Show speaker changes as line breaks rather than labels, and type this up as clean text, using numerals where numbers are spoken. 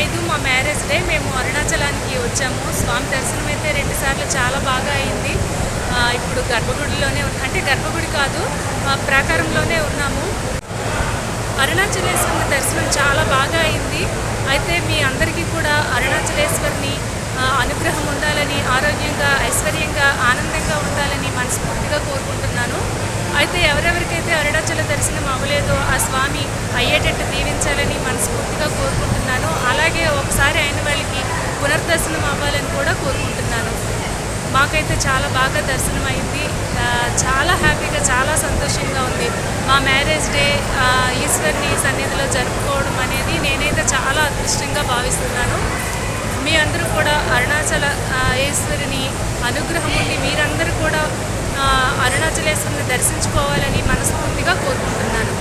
5 మా marriage day. మేము అరుణాచలానికి వచ్చాము. స్వామి దర్శనం అయితే 2 సార్లు చాలా బాగా అయింది. ఇప్పుడు గర్భగుడిలోనే అంటే గర్భగుడి కాదు, ప్రాకారంలోనే ఉన్నాము. అరుణాచలేశ్వరుని దర్శనం చాలా బాగా అయింది. అయితే మీ అందరికీ కూడా అరుణాచలేశ్వరుని అనుగ్రహం ఉండాలని, ఆరోగ్యంగా, ఐశ్వర్యంగా, ఆనందంగా ఉండాలని మనస్ఫూర్తిగా కోరుకుంటున్నాను. అయితే ఎవరెవరికైతే అరుణాచల దర్శనం అవ్వలేదో ఆ స్వామి అయ్యేటట్టు దీవించాలని మనస్ఫూర్తిగా కోరుకుంటున్నాను. అలాగే ఒకసారి అయిన వాళ్ళకి పునర్దర్శనం అవ్వాలని కూడా కోరుకుంటున్నాను. మాకైతే చాలా బాగా దర్శనం అయింది. చాలా హ్యాపీగా, చాలా సంతోషంగా ఉంది. మా మ్యారేజ్ డే ఈశ్వరుని సన్నిధిలో జరుపుకోవడం అనేది నేనైతే చాలా అదృష్టంగా భావిస్తున్నాను. మీ అందరూ కూడా అరుణాచల ఈశ్వరుని అనుగ్రహం ఉండి మీరందరూ కూడా అరుణాచలేశ్వరుని దర్శించుకోవాలని మనస్ఫూర్తిగా కోరుకుంటున్నాను.